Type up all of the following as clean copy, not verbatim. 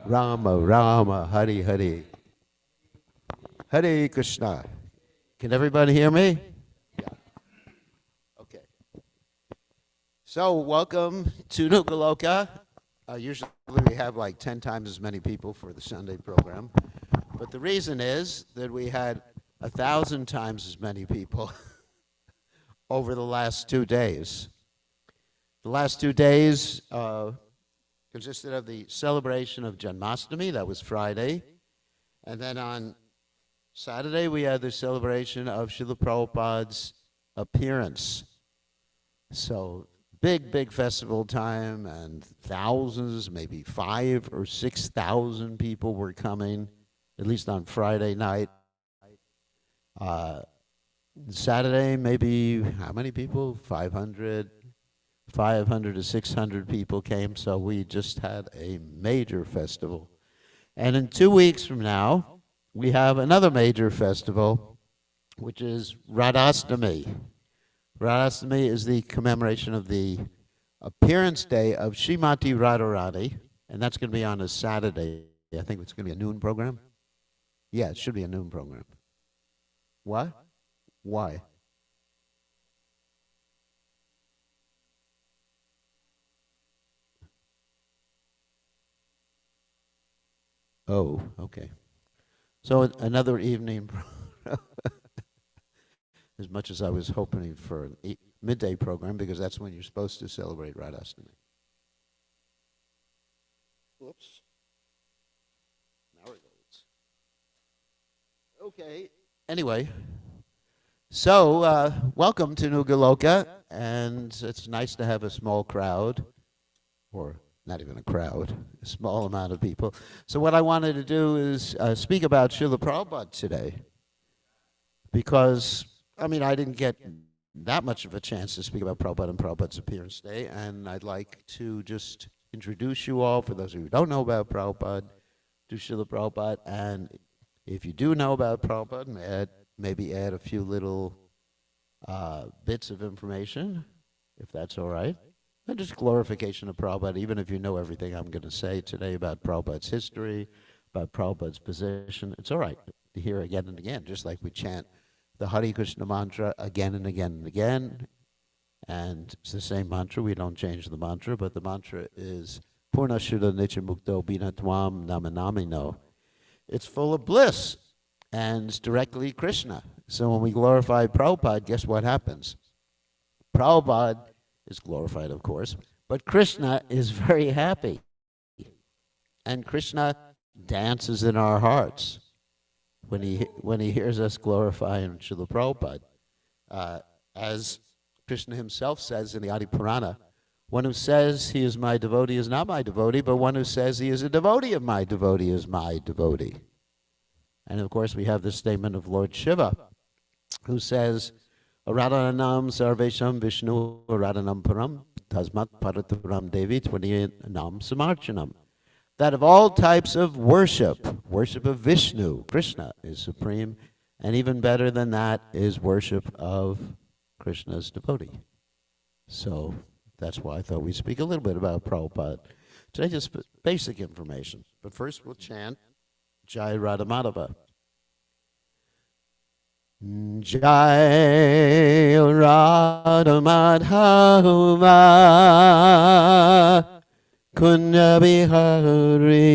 Rama Rama, Hari Hari. Hare Krishna. Can everybody hear me? Yeah. Okay. So, welcome to Nugaloka. Usually we have like 10 times as many people for the Sunday program. But the reason is that we had 1,000 times as many people over the last 2 days. The last 2 days consisted of the celebration of Janmashtami, that was Friday. And then on Saturday, we had the celebration of Srila Prabhupada's appearance. So, big festival time, and thousands, maybe 5,000 or 6,000 people were coming, at least on Friday night. Saturday, maybe, how many people? 500 to 600 people came, so we just had a major festival. And in 2 weeks from now, we have another major festival, which is Radhastami. Radhastami is the commemoration of the appearance day of Srimati Radharani, and that's going to be on a Saturday. I think it's going to be a noon program. Yeah, it should be a noon program. What? Why? Oh, okay. So another evening, as much as I was hoping for an midday program, because that's when you're supposed to celebrate Radhastami. Whoops. Now it goes. Okay. Anyway, so welcome to Nugaloka, and it's nice to have a small crowd, or not even a crowd, a small amount of people. So what I wanted to do is speak about Srila Prabhupada today, because, I mean, I didn't get that much of a chance to speak about Prabhupada and Prabhupada's appearance day, and I'd like to just introduce you all, for those of you who don't know about Prabhupada, to Srila Prabhupada, and if you do know about Prabhupada, maybe add a few little bits of information, if that's all right. And just glorification of Prabhupada, even if you know everything I'm going to say today about Prabhupada's history, about Prabhupada's position. It's all right to hear again and again, just like we chant the Hare Krishna mantra again and again and again. And it's the same mantra. We don't change the mantra, but the mantra is Purna Shuddha Nitya Mukto Bina Tvam Namanamino. It's full of bliss, and it's directly Krishna. So when we glorify Prabhupada, guess what happens? Prabhupada is glorified, of course, but Krishna is very happy. And Krishna dances in our hearts when he hears us glorifying Srila Prabhupada. As Krishna himself says in the Adi Purana, one who says he is my devotee is not my devotee, but one who says he is a devotee of my devotee is my devotee. And of course we have the statement of Lord Shiva, who says, Aradhanam sarvesham Vishnu aradhanam param tasmat paraturam devi tvaniyanam samarchanam. That of all types of worship of Vishnu, Krishna is supreme, and even better than that is worship of Krishna's devotee. So that's why I thought we'd speak a little bit about Prabhupada. Today, just basic information. But first we'll chant Jai Radha Madhava. Jai Radha Madhava Kunja Bihari.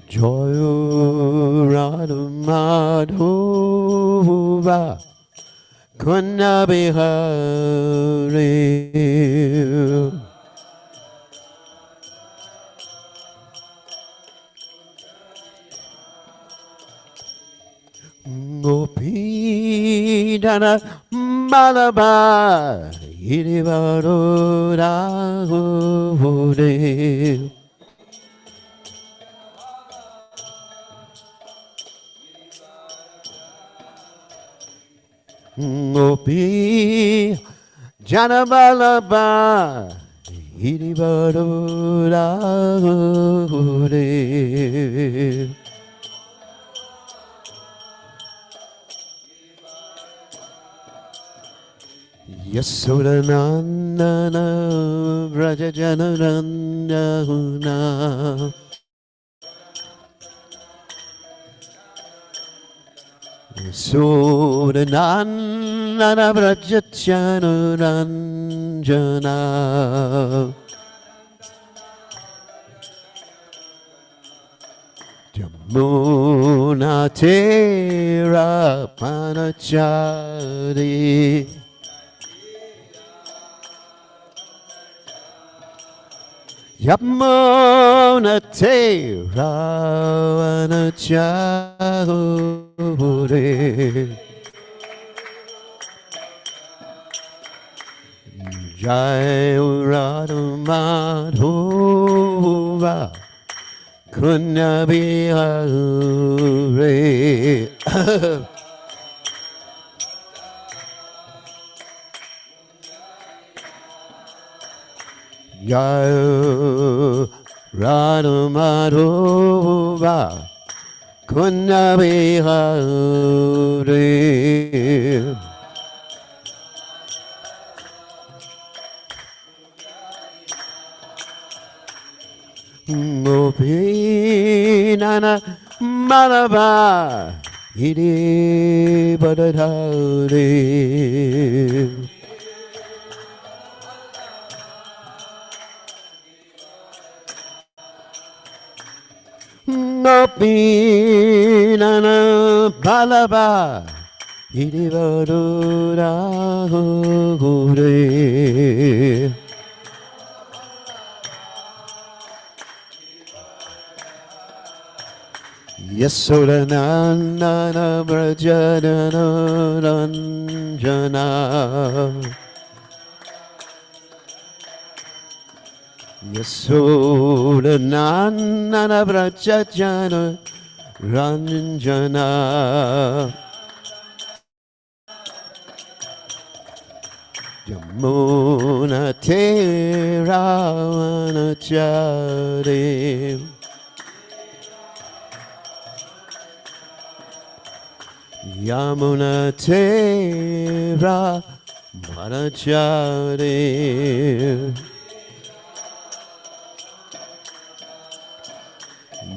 Jai Radha Madhava Kunja Bihari. Gopi Jana Madhava Girivaro Rahule. Gopi Jana Madhava Girivaro Rahule. Yasudanandana Vrajajanaranyahuna Yasudanandana Vrajajanaranyana Jamuna Tera Panachari Yamuna Tera Panachari Jai Radha Madhova Kunna Bihare Jai Radha Madhova Kunna Bihare Gopinana Malava Iri Badadari Gopinana Malava Iri Badadari Yasodanandana Vrajanananjana Yasodanandana Vrajajana Ranjana Yamuna Teravanachari Yamuna Tera Manachari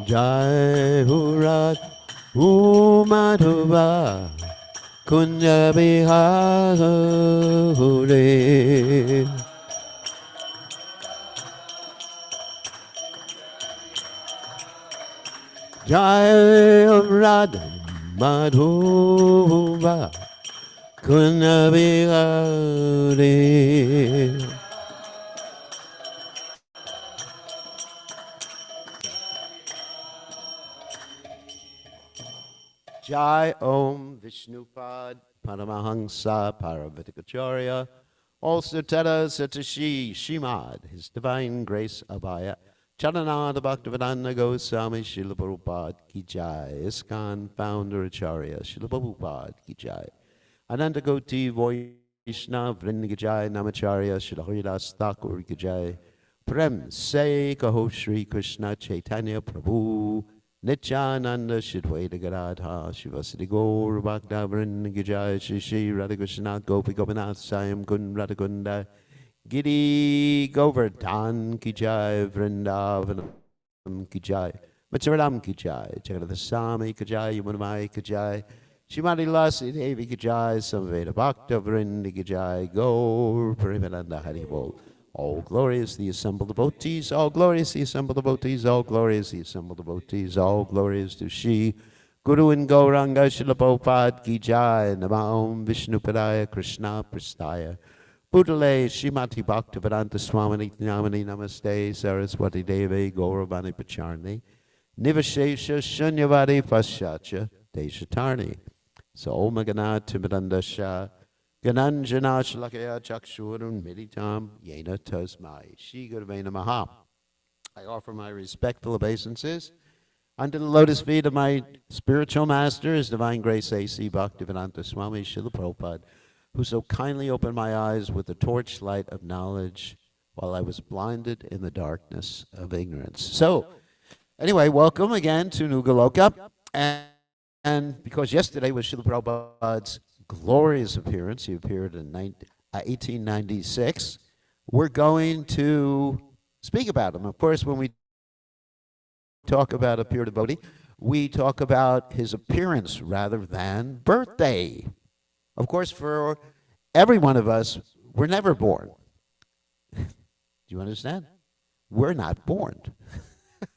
Jai Hurat Umadhuva Kunya Bihare Jai Radha Madhova Kunna Bihare Jai Om Vishnupad Paramahansa Vedic All Sutara Satashi Shimad His Divine Grace Abhaya Jagannath Bhaktivedanta Goswami Srila Prabhupada Ki Jai ISKCON Founder Acharya Srila Prabhupada Ki Jai Ananta Koti Vaishnava Vrinda Ki Jai Namacharya Srila Haridas Thakur Ki Jai Prem Se Kaho Shri Krishna Chaitanya Prabhu Nityananda Shidwaita Gadadha Shivasati Gaur Bhakta Vrinda Ki Jai Shri Shri Radha Krishna Gopi Gopinath Sayam Kun Radha Kunda Giri Govardhan Ki Jai Vrindavanam Ki Jai Matsaradam Ki Jai Jagannath Swami Ki Jai Yamunamai Ki Jai Shrimati Lasi Devi Ki Jai Samveda Bhakta Vrinda Ki Jai Gaur Premananda Hari Bol. All glorious the assembled devotees, all glorious the assembled devotees, all glorious the assembled devotees, all glorious to Shri Guru and Gauranga Srila Prabhupada Ki Jai Namah Vishnupadaya Krishna Prastaya Bhutale Srimati Bhaktivedanta Swami Namani Namaste Saraswati Devi Gauravani Pacharni Nivashesha Shunyavadi Paschatya Deshatarni So Om Gana Timidandasha Gananjana Shalakaya Chakshurun Militam Yena Tasmai Shri Guruvena Maha. I offer my respectful obeisances unto the lotus feet of my spiritual master, His Divine Grace A.C. Bhaktivedanta Swami Srila Prabhupada, who so kindly opened my eyes with the torchlight of knowledge while I was blinded in the darkness of ignorance. So, anyway, welcome again to Nugaloka. And because yesterday was Srila Prabhupada's glorious appearance, he appeared in 1896, we're going to speak about him. Of course, when we talk about a pure devotee, we talk about his appearance rather than birthday. Of course, for every one of us, we're never born. Do you understand? We're not born.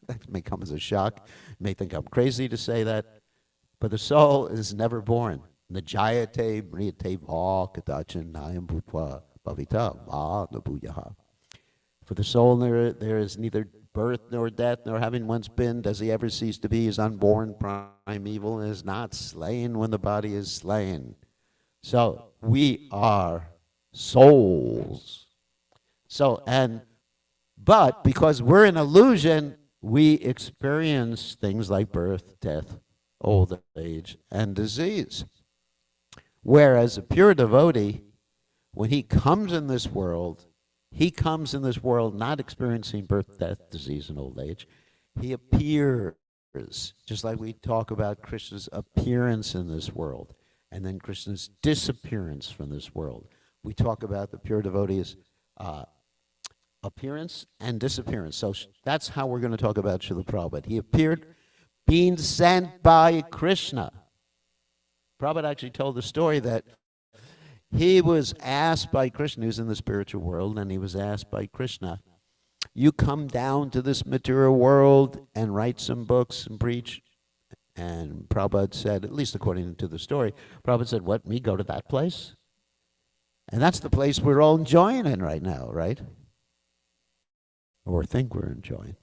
That may come as a shock. You may think I'm crazy to say that, but the soul is never born. Najayate mriyate va kadachan nayam bhutva bhavita va nabuyaha. For the soul, there is neither birth nor death, nor having once been does he ever cease to be. Is unborn, primeval, and is not slain when the body is slain. So we are souls. But because we're an illusion, we experience things like birth, death, old age, and disease. Whereas a pure devotee, when he comes in this world not experiencing birth, death, disease, and old age. He appears, just like we talk about Krishna's appearance in this world, and then Krishna's disappearance from this world. We talk about the pure devotee's appearance and disappearance. So that's how we're going to talk about Srila Prabhupada. He appeared being sent by Krishna. Prabhupada actually told the story that he was asked by Krishna, who's in the spiritual world, and he was asked by Krishna, you come down to this material world and write some books and preach. And Prabhupada said, at least according to the story, Prabhupada said, what, me go to that place? And that's the place we're all enjoying in right now, right? Or think we're enjoying.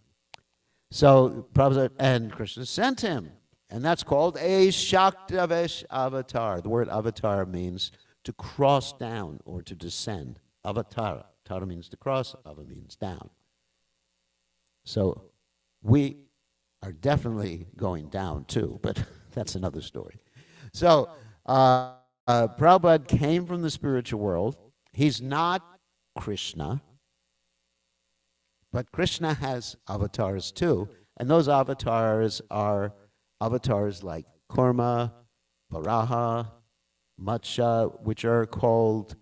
So Prabhupada, and Krishna sent him. And that's called a Shaktavesh avatar. The word avatar means to cross down or to descend. Avatara. Tara means to cross, ava means down. So we are definitely going down too, but that's another story. So Prabhupada came from the spiritual world. He's not Krishna, but Krishna has avatars too, and those avatars are avatars like Kurma, Varaha, Matsya, which are called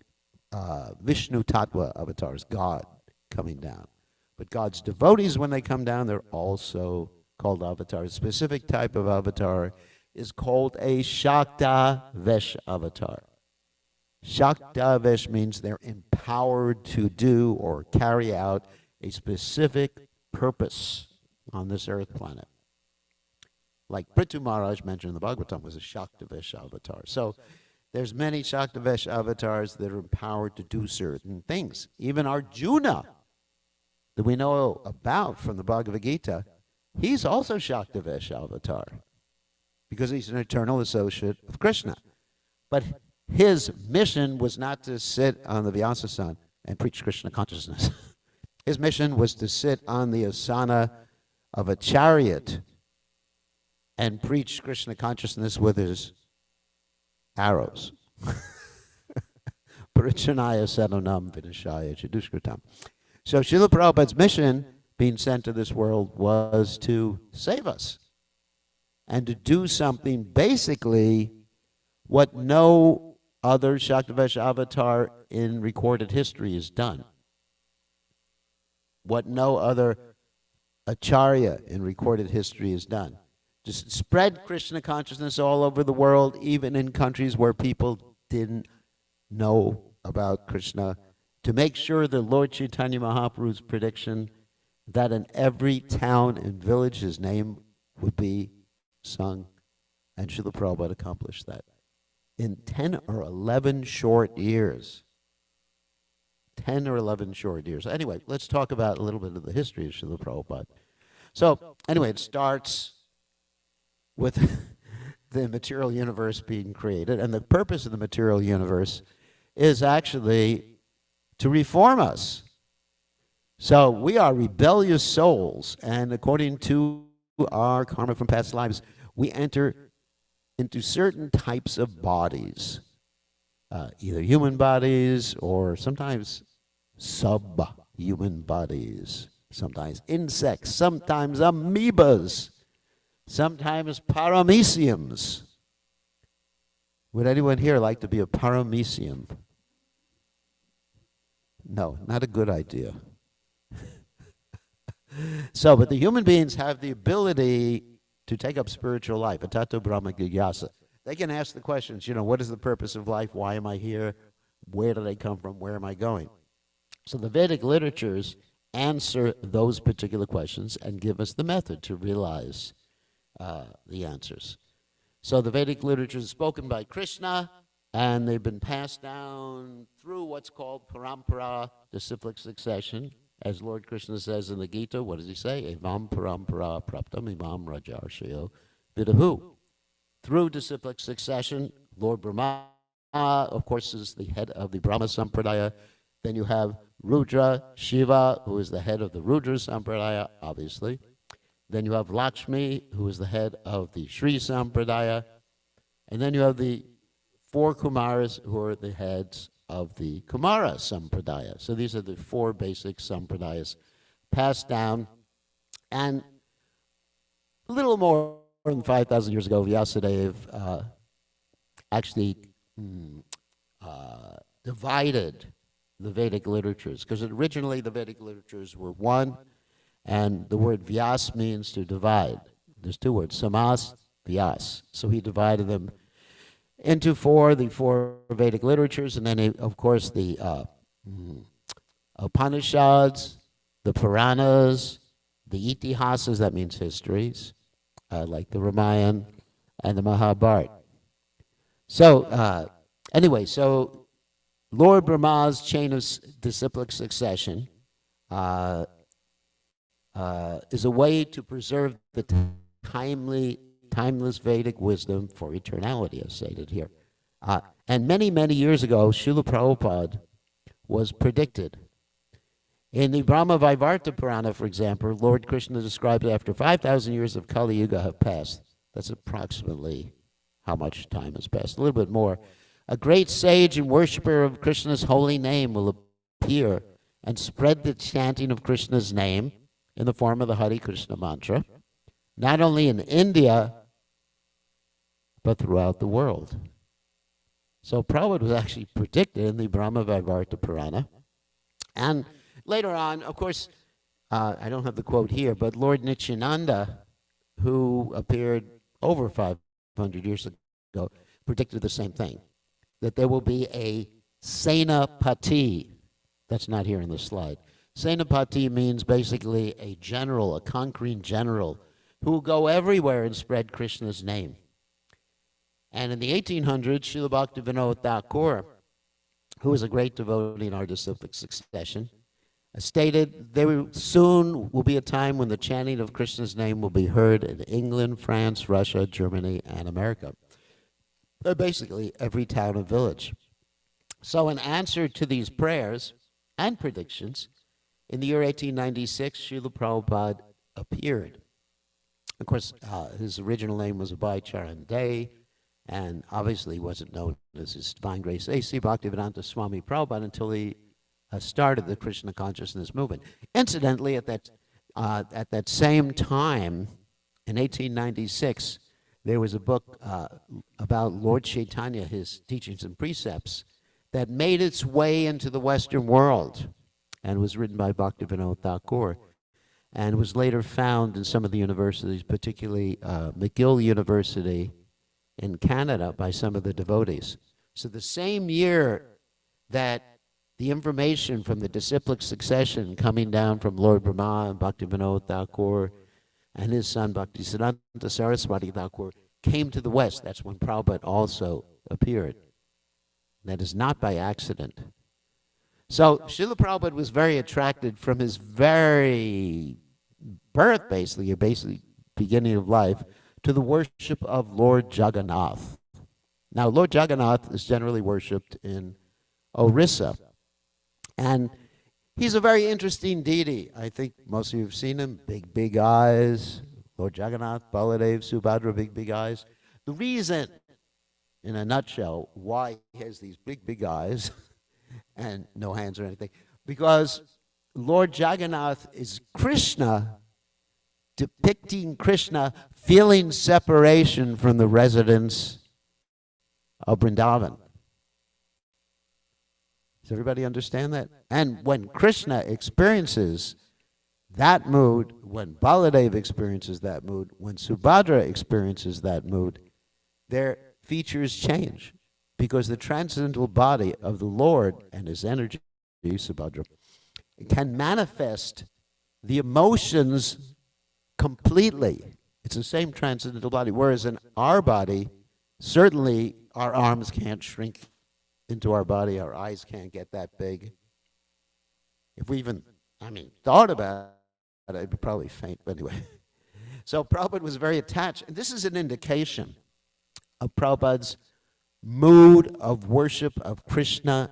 Vishnu Tattva avatars, God coming down. But God's devotees, when they come down, they're also called avatars. A specific type of avatar is called a Shaktavesh avatar. Shaktavesh means they're empowered to do or carry out a specific purpose on this earth planet. Like Prithu Maharaj mentioned in the Bhagavatam was a Shaktavesh avatar. So there's many Shaktavesh avatars that are empowered to do certain things. Even Arjuna, that we know about from the Bhagavad Gita, he's also Shaktavesh avatar because he's an eternal associate of Krishna. But his mission was not to sit on the Vyasa-san and preach Krishna consciousness. His mission was to sit on the asana of a chariot and preach Krishna consciousness with his arrows. Parichanaya sadhanam vinashaya chadushkritam. So Srila Prabhupada's mission, being sent to this world, was to save us and to do something basically what no other Shaktavesh avatar in recorded history has done. What no other acharya in recorded history has done. Just spread Krishna consciousness all over the world, even in countries where people didn't know about Krishna, to make sure that Lord Chaitanya Mahaprabhu's prediction that in every town and village his name would be sung, and Srila Prabhupada accomplished that in 10 or 11 short years. 10 or 11 short years. Anyway, let's talk about a little bit of the history of Srila Prabhupada. So, anyway, it starts with the material universe being created, and the purpose of the material universe is actually to reform us. So we are rebellious souls, and according to our karma from past lives, we enter into certain types of bodies, either human bodies or sometimes sub-human bodies, sometimes insects, sometimes amoebas, sometimes parameciums. Would anyone here like to be a paramecium? No, not a good idea. So, but the human beings have the ability to take up spiritual life. Atato Brahma Jigyasa. They can ask the questions, what is the purpose of life? Why am I here? Where did I come from? Where am I going? So the Vedic literatures answer those particular questions and give us the method to realize the answers. So the Vedic literature is spoken by Krishna, and they've been passed down through what's called parampara, disciplic succession. As Lord Krishna says in the Gita, what does he say? Evam parampara praptam imam rajarshayo vidahu. Through disciplic succession, Lord Brahma, of course, is the head of the Brahma Sampradaya. Then you have Rudra, Shiva, who is the head of the Rudra Sampradaya, obviously. Then you have Lakshmi, who is the head of the Shri Sampradaya. And then you have the four Kumaras, who are the heads of the Kumara Sampradaya. So these are the four basic Sampradayas passed down. And a little more than 5,000 years ago, Vyasadeva actually divided the Vedic literatures, because originally the Vedic literatures were one, and the word Vyas means to divide. There's two words, Samas, Vyas. So he divided them into the four Vedic literatures, and then, of course, the Upanishads, the Puranas, the Itihasas, that means histories, like the Ramayana and the Mahabharata. So, anyway, so Lord Brahma's chain of disciplic succession is a way to preserve the timeless Vedic wisdom for eternality, as stated here. And many, many years ago, Srila Prabhupada was predicted. In the Brahma Vaivarta Purana, for example, Lord Krishna describes after 5,000 years of Kali Yuga have passed. That's approximately how much time has passed, a little bit more. A great sage and worshiper of Krishna's holy name will appear and spread the chanting of Krishna's name in the form of the Hare Krishna mantra, not only in India, but throughout the world. So Prabhupada was actually predicted in the Brahma Vaivarta Purana. And later on, of course, I don't have the quote here, but Lord Nityananda, who appeared over 500 years ago, predicted the same thing, that there will be a Senapati. That's not here in the slide. Senapati means basically a general, a conquering general, who will go everywhere and spread Krishna's name. And in the 1800s, Srila Bhaktivedanta Thakur, who was a great devotee in our disciplic succession, stated there soon will be a time when the chanting of Krishna's name will be heard in England, France, Russia, Germany, and America. Basically, every town and village. So in answer to these prayers and predictions, in the year 1896, Srila Prabhupada appeared. Of course, his original name was Abhay Charan Day, and obviously wasn't known as His Divine Grace A.C. Bhaktivedanta Swami Prabhupada until he started the Krishna consciousness movement. Incidentally, at that same time, in 1896, there was a book about Lord Chaitanya, his teachings and precepts, that made its way into the Western world and was written by Bhaktivedanta Thakur, and was later found in some of the universities, particularly McGill University in Canada, by some of the devotees. So the same year that the information from the disciplic succession coming down from Lord Brahma and Bhaktivedanta Thakur and his son Bhaktisiddhanta Saraswati Thakur came to the West, that's when Prabhupada also appeared. That is not by accident. So Srila Prabhupada was very attracted from his very birth, basically beginning of life, to the worship of Lord Jagannath. Now, Lord Jagannath is generally worshipped in Orissa, and he's a very interesting deity. I think most of you have seen him, big eyes. Lord Jagannath, Baladev, Subhadra, big eyes. The reason, in a nutshell, why he has these big eyes and no hands or anything, because Lord Jagannath is Krishna, depicting Krishna feeling separation from the residents of Vrindavan. Does everybody understand that? And when Krishna experiences that mood, when Baladev experiences that mood, when Subhadra experiences that mood, their features change because the transcendental body of the Lord and his energy, Subhadra, can manifest the emotions completely. It's the same transcendental body, whereas in our body, certainly our arms can't shrink into our body, our eyes can't get that big. If we even, thought about it, I'd probably faint, but anyway. So Prabhupada was very attached, and this is an indication of Prabhupada's mood of worship of Krishna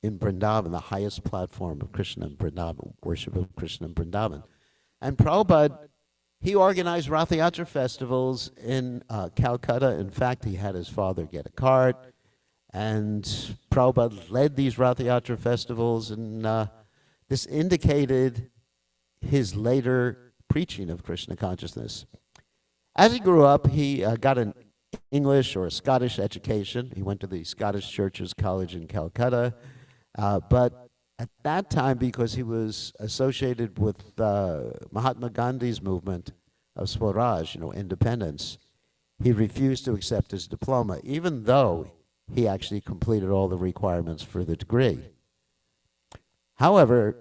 in Vrindavan, the highest platform of Krishna in Vrindavan, worship of Krishna in Vrindavan. And Prabhupada, he organized Rath Yatra festivals in Calcutta. In fact, he had his father get a cart, and Prabhupada led these Rath Yatra festivals, and this indicated his later preaching of Krishna consciousness. As he grew up, he got an English or a Scottish education. He went to the Scottish Churches College in Calcutta, but at that time, because he was associated with Mahatma Gandhi's movement of Swaraj, independence, he refused to accept his diploma, even though he actually completed all the requirements for the degree. However,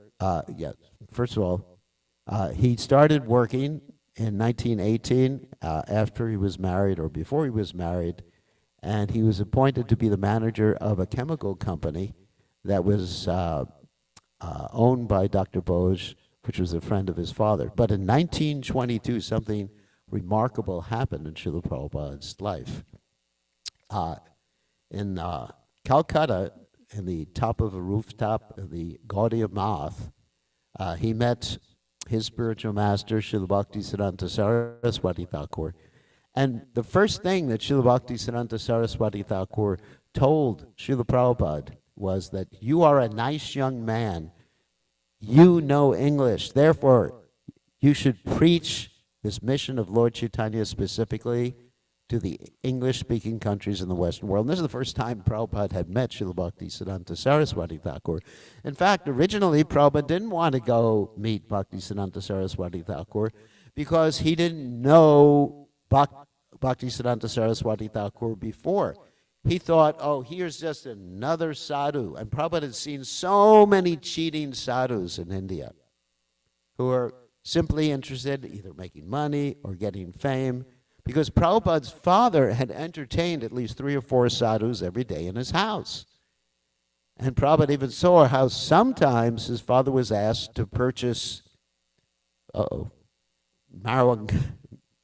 first of all, he started working in 1918 after he was married or before he was married, and he was appointed to be the manager of a chemical company that was owned by Dr. Bose, which was a friend of his father. But in 1922, something remarkable happened in Srila Prabhupada's life. In Calcutta, in the top of a rooftop of the Gaudiya Math, he met his spiritual master, Srila Bhaktivedanta Saraswati Thakur. And the first thing that Srila Bhaktivedanta Saraswati Thakur told Srila Prabhupada was that you are a nice young man, you know English, therefore you should preach this mission of Lord Chaitanya specifically to the English-speaking countries in the Western world. And this is the first time Prabhupada had met Srila Bhaktivedanta Saraswati Thakur. In fact, originally Prabhupada didn't want to go meet Bhaktivedanta Saraswati Thakur because he didn't know Bhaktivedanta Saraswati Thakur before. He thought, oh, here's just another sadhu. And Prabhupada had seen so many cheating sadhus in India who are simply interested in either making money or getting fame, because Prabhupada's father had entertained at least 3 or 4 sadhus every day in his house. And Prabhupada even saw how sometimes his father was asked to purchase, marijuana,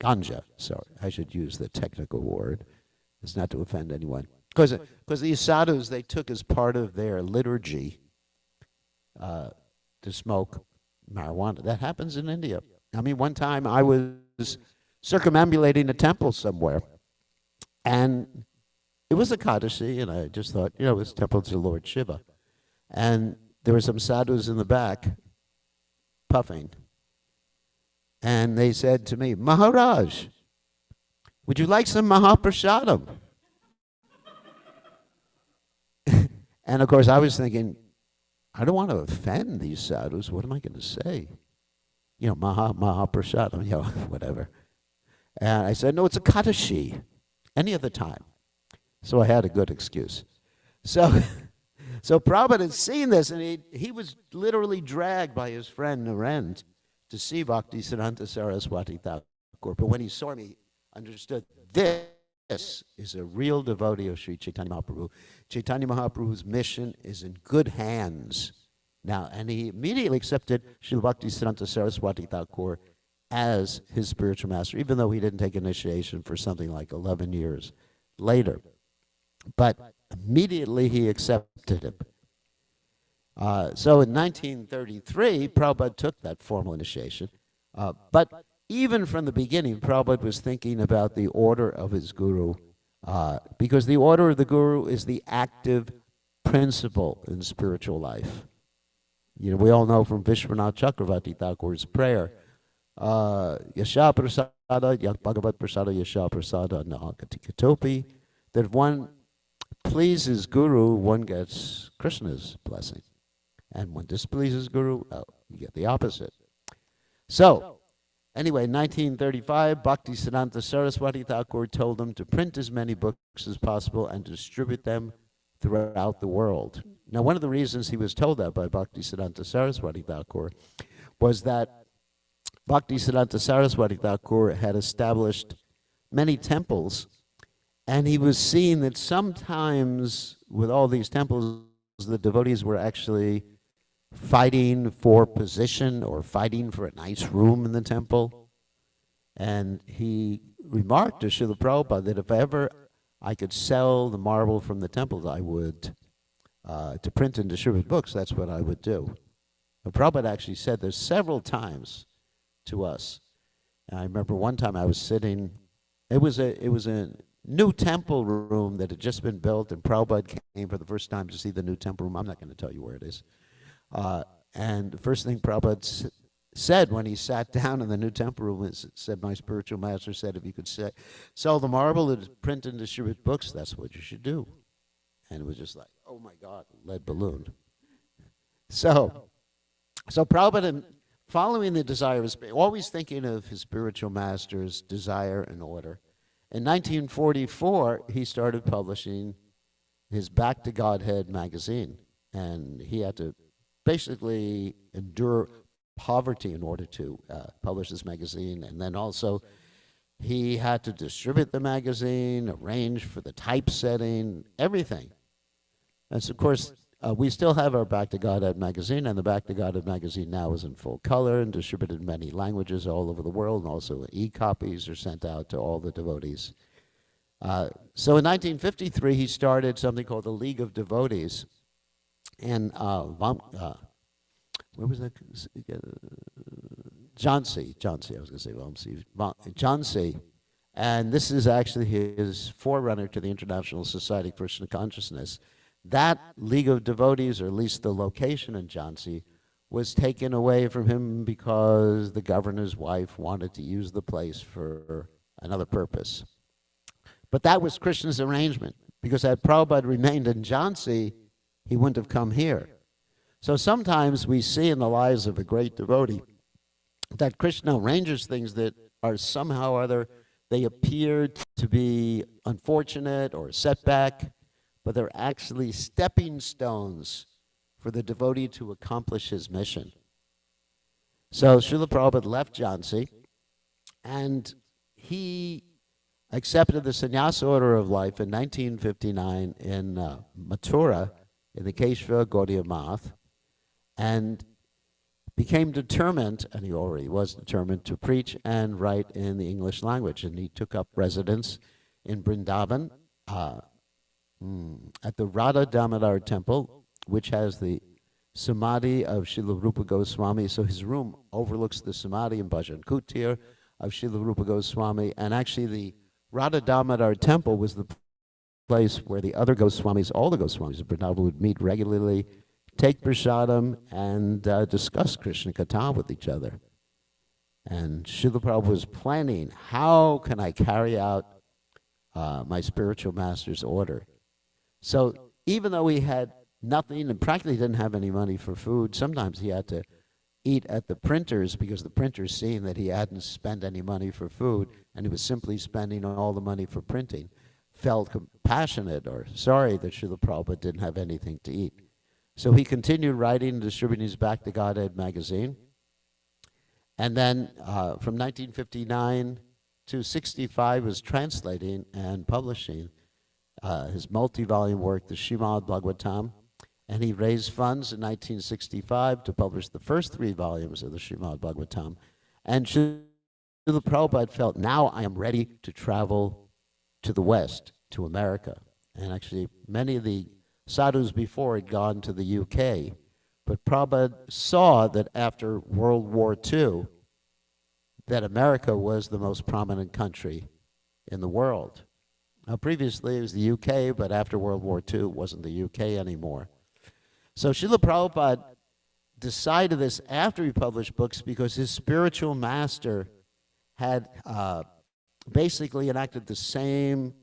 ganja. Sorry, I should use the technical word. It's not to offend anyone. Because these sadhus, they took as part of their liturgy to smoke marijuana. That happens in India. One time I was circumambulating a temple somewhere, and it was a Kadasi, and I just thought, this temple to Lord Shiva. And there were some sadhus in the back puffing. And they said to me, Maharaj, would you like some Mahaprasadam? And of course I was thinking, I don't want to offend these sadhus. What am I going to say? Mahaprasadam, whatever. And I said, no, it's a Kadashi, any other time. So I had a good excuse. So Prabhupada had seen this, and he was literally dragged by his friend Narend to see Bhaktisiddhanta Saraswati Thakur. But when he saw me, he understood this is a real devotee of Sri Chaitanya Mahaprabhu. Chaitanya Mahaprabhu's mission is in good hands. Now, and he immediately accepted Srila Bhaktisiddhanta Saraswati Thakur as his spiritual master, even though he didn't take initiation for something like 11 years later. But immediately he accepted him. So in 1933, Prabhupada took that formal initiation. But even from the beginning, Prabhupada was thinking about the order of his guru, because the order of the guru is the active principle in spiritual life. We all know from Vishwanath Chakravarti Thakur's prayer, Yasha Prasada, Bhagavat Prasada, Yasha Prasada, Nahakati Katopi, that one pleases Guru, one gets Krishna's blessing. And when displeases Guru, you get the opposite. So, anyway, in 1935, Bhaktisiddhanta Saraswati Thakur told him to print as many books as possible and distribute them throughout the world. Now, one of the reasons he was told that by Bhaktisiddhanta Saraswati Thakur was that Bhaktisiddhanta Saraswati Thakur had established many temples, and he was seeing that sometimes with all these temples, the devotees were actually fighting for position or fighting for a nice room in the temple. And he remarked to Srila Prabhupada that if ever I could sell the marble from the temples, I would, to print and distribute books, that's what I would do. And Prabhupada actually said this several times to us. And I remember one time I was sitting, it was a new temple room that had just been built, and Prabhupada came for the first time to see the new temple room. I'm not going to tell you where it is. And the first thing Prabhupada said when he sat down in the new temple room is, said, my spiritual master said, if you could sell the marble and print and distribute books, that's what you should do. And it was just like, oh my God, lead balloon. So Prabhupada, following the desire of his, always thinking of his spiritual master's desire and order, in 1944, he started publishing his Back to Godhead magazine. And he had to basically endure poverty in order to publish this magazine. And then also, he had to distribute the magazine, arrange for the typesetting, everything. And so, of course, we still have our Back to Godhead magazine, and the Back to Godhead magazine now is in full color and distributed in many languages all over the world, and also e-copies are sent out to all the devotees. So in 1953, he started something called the League of Devotees. And where was that? Jhansi, I was going to say Vamsi. Jhansi. And this is actually his forerunner to the International Society of Krishna Consciousness. That League of Devotees, or at least the location in Jhansi, was taken away from him because the governor's wife wanted to use the place for another purpose. But that was Krishna's arrangement, because had Prabhupada remained in Jhansi, he wouldn't have come here. So sometimes we see in the lives of a great devotee that Krishna arranges things that are somehow or other, they appear to be unfortunate or a setback, but they're actually stepping stones for the devotee to accomplish his mission. So Srila Prabhupada left Jhansi, and he accepted the sannyasa order of life in 1959 in Mathura, in the Keshava Gaudiya Math, and became determined, and he already was determined, to preach and write in the English language. And he took up residence in Vrindavan at the Radha Damodar Temple, which has the Samadhi of Srila Rupa Goswami. So his room overlooks the Samadhi and Bhajan Kutir of Srila Rupa Goswami. And actually the Radha Damodar Temple was the place where the other Goswamis, all the Goswamis of Vrindavan, would meet regularly, take prasadam, and discuss Krishna Katha with each other. And Srila Prabhupada was planning, how can I carry out my spiritual master's order? So even though he had nothing and practically didn't have any money for food, sometimes he had to eat at the printers because the printers, seeing that he hadn't spent any money for food and he was simply spending all the money for printing, felt compassionate or sorry that Srila Prabhupada didn't have anything to eat. So he continued writing and distributing his Back to Godhead magazine. And then from 1959 to 65 was translating and publishing his multi-volume work, the Srimad Bhagavatam. And he raised funds in 1965 to publish the first 3 volumes of the Srimad Bhagavatam. And Srila Prabhupada felt, now I am ready to travel to the West, to America. And actually, many of the sadhus before had gone to the UK. But Prabhupada saw that after World War II, that America was the most prominent country in the world. Now, previously it was the UK, but after World War II, it wasn't the UK anymore. So Srila Prabhupada decided this after he published books because his spiritual master had basically enacted the same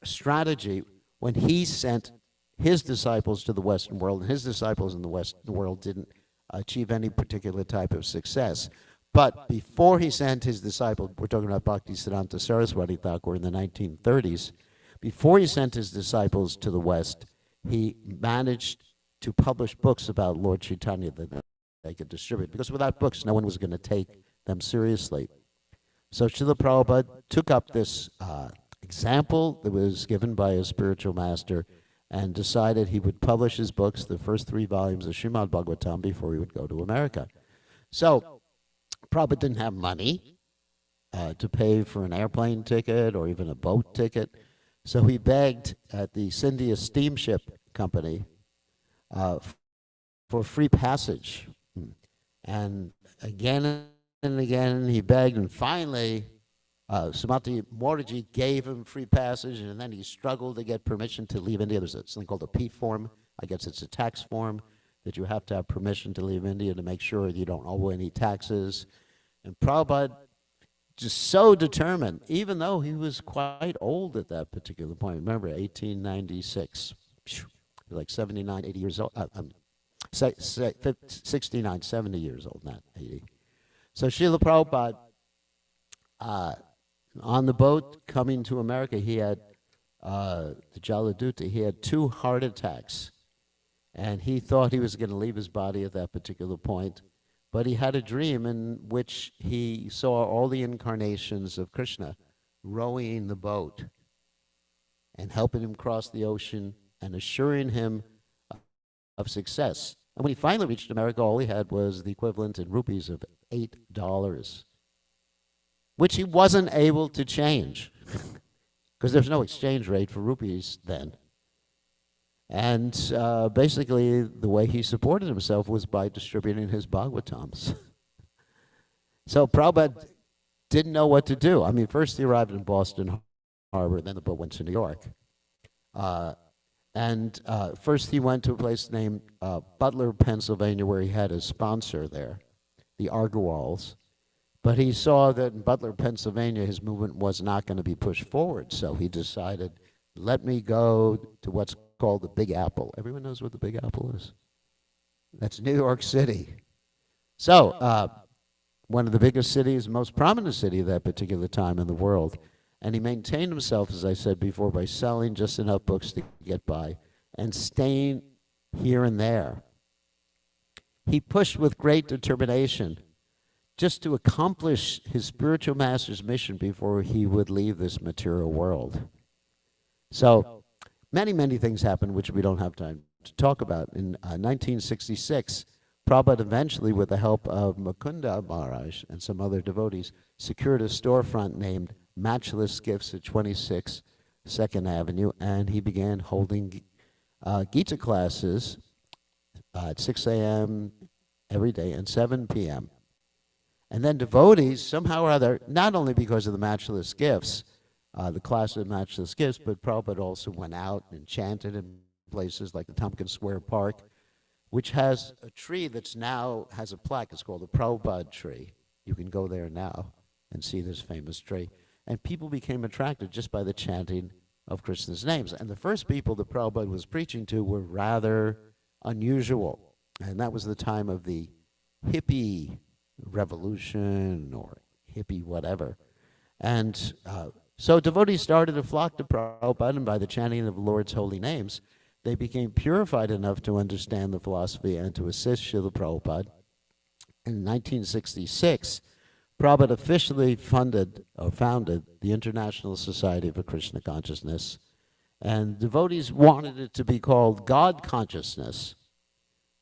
strategy when he sent his disciples to the Western world, and his disciples in the Western world didn't achieve any particular type of success. But before he sent his disciples, we're talking about Bhaktivedanta Saraswati Thakur in the 1930s, before he sent his disciples to the West, he managed to publish books about Lord Chaitanya that they could distribute, because without books, no one was going to take them seriously. So Srila Prabhupada took up this example that was given by his spiritual master and decided he would publish his books, the first 3 volumes of Srimad Bhagavatam, before he would go to America. So Prabhupada didn't have money to pay for an airplane ticket or even a boat ticket, so he begged at the Scindia Steamship Company for free passage. And again and again he begged, and finally Sumati Moriji gave him free passage, and then he struggled to get permission to leave India. There's something called a P form. I guess it's a tax form that you have to have permission to leave India to make sure you don't owe any taxes. And Prabhupada, just so determined, even though he was quite old at that particular point. Remember, 1896, like 79, 80 years old. 69, 70 years old, not 80. So Srila Prabhupada, on the boat coming to America, he had, the Jaladuta, he had 2 heart attacks. And he thought he was going to leave his body at that particular point. But he had a dream in which he saw all the incarnations of Krishna rowing the boat and helping him cross the ocean and assuring him of success. And when he finally reached America, all he had was the equivalent in rupees of $8, which he wasn't able to change because there's no exchange rate for rupees then. And basically, the way he supported himself was by distributing his Bhagavatams. So Prabhupada didn't know what to do. I mean, first he arrived in Boston Harbor, then the boat went to New York. First he went to a place named Butler, Pennsylvania, where he had a sponsor there, the Argowals. But he saw that in Butler, Pennsylvania, his movement was not going to be pushed forward. So he decided, let me go to what's called the Big Apple. Everyone knows what the Big Apple is? That's New York City. So one of the biggest cities, most prominent city at that particular time in the world. And he maintained himself, as I said before, by selling just enough books to get by and staying here and there. He pushed with great determination just to accomplish his spiritual master's mission before he would leave this material world. So many, many things happened which we don't have time to talk about. In 1966, Prabhupada eventually, with the help of Mukunda Maharaj and some other devotees, secured a storefront named Matchless Gifts at 26 2nd Avenue, and he began holding Gita classes at 6 a.m. every day and 7 p.m. And then devotees, somehow or other, not only because of the Matchless Gifts, the class of Matchless Gifts, but Prabhupada also went out and chanted in places like the Tompkins Square Park, which has a tree that's now has a plaque. It's called the Prabhupada tree. You can go there now and see this famous tree. And people became attracted just by the chanting of Krishna's names. And the first people that Prabhupada was preaching to were rather unusual. And that was the time of the hippie revolution or hippie whatever. And so devotees started to flock to Prabhupada, and by the chanting of the Lord's holy names, they became purified enough to understand the philosophy and to assist Srila Prabhupada. In 1966, Prabhupada officially founded the International Society for Krishna Consciousness, and devotees wanted it to be called God Consciousness.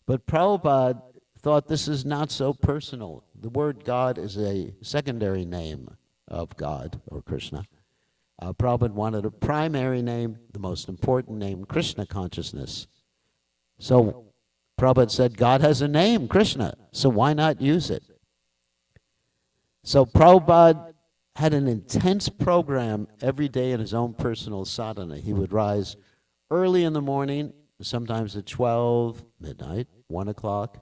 But Prabhupada thought this is not so personal. The word God is a secondary name of God or Krishna. Prabhupada wanted a primary name, the most important name, Krishna Consciousness. So Prabhupada said, God has a name, Krishna, so why not use it? So Prabhupada had an intense program every day in his own personal sadhana. He would rise early in the morning, sometimes at 12, midnight, 1 o'clock,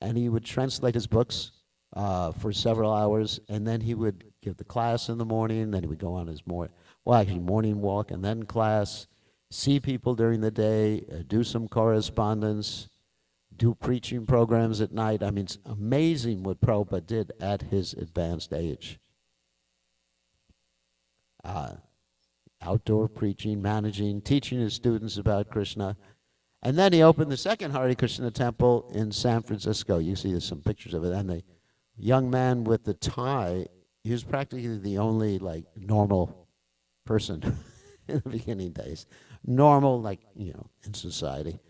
and he would translate his books for several hours, and then he would give the class in the morning, then he would go on his morning walk, and then class. see people during the day, do some correspondence, do preaching programs at night. I mean, it's amazing what Prabhupada did at his advanced age. Outdoor preaching, managing, teaching his students about Krishna. And then he opened the second Hare Krishna temple in San Francisco. You see there's some pictures of it. And the young man with the tie, he was practically the only like normal person in the beginning days. Normal, like, you know, in society.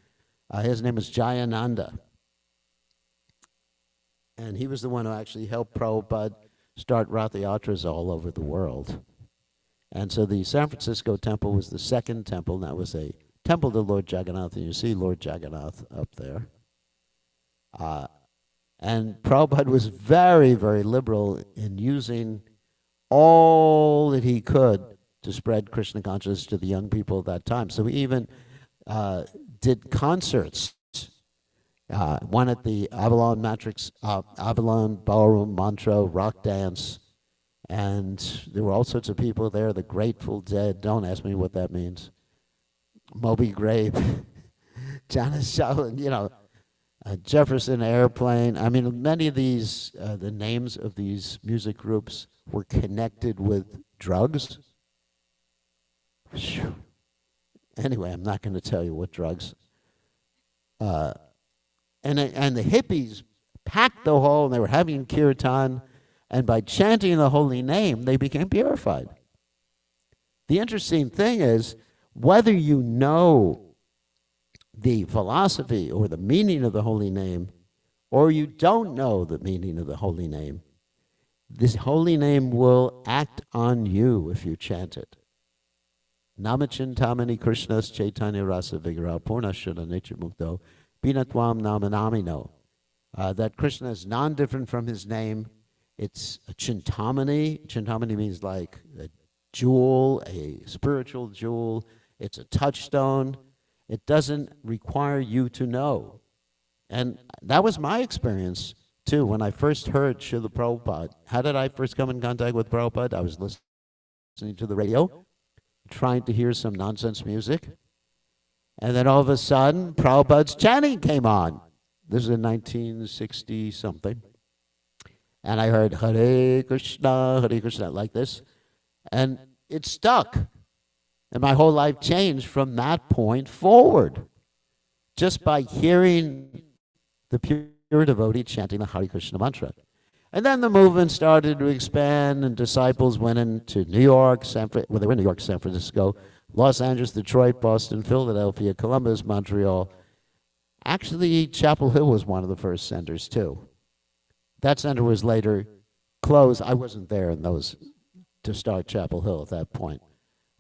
His name is Jayananda. And he was the one who actually helped Prabhupada start Ratha Yatras all over the world. And so the San Francisco temple was the second temple, and that was a temple to Lord Jagannath, and you see Lord Jagannath up there. And Prabhupada was very, very liberal in using all that he could to spread Krishna consciousness to the young people at that time. So he even did concerts. One at the Avalon Ballroom, Mantra, Rock Dance, and there were all sorts of people there. The Grateful Dead. Don't ask me what that means. Moby Grape, Janis Joplin, you know, Jefferson Airplane. I mean, many of these, the names of these music groups were connected with drugs. Whew. Anyway, I'm not going to tell you what drugs. And the hippies packed the hall, and they were having kirtan, and by chanting the holy name, they became purified. The interesting thing is, whether you know the philosophy or the meaning of the holy name, or you don't know the meaning of the holy name, this holy name will act on you if you chant it. Namachintamani Krishnas Chaitanya Rasa Vigra Purnashana Nature Mukto Binatwam Namanamino. That Krishna is non-different from his name. It's a chintamani. Chintamani means like a jewel, a spiritual jewel. It's a touchstone. It doesn't require you to know. And that was my experience, too, when I first heard Srila Prabhupada. How did I first come in contact with Prabhupada? I was listening to the radio, trying to hear some nonsense music. And then all of a sudden, Prabhupada's chanting came on. This is in 1960-something. And I heard Hare Krishna, like this. And it stuck. And my whole life changed from that point forward. Just by hearing the pure devotee chanting the Hare Krishna mantra. And then the movement started to expand, and disciples went into New York, they were in New York, San Francisco, Los Angeles, Detroit, Boston, Philadelphia, Columbus, Montreal. Actually, Chapel Hill was one of the first centers, too. That center was later closed. I wasn't there in those to start Chapel Hill at that point.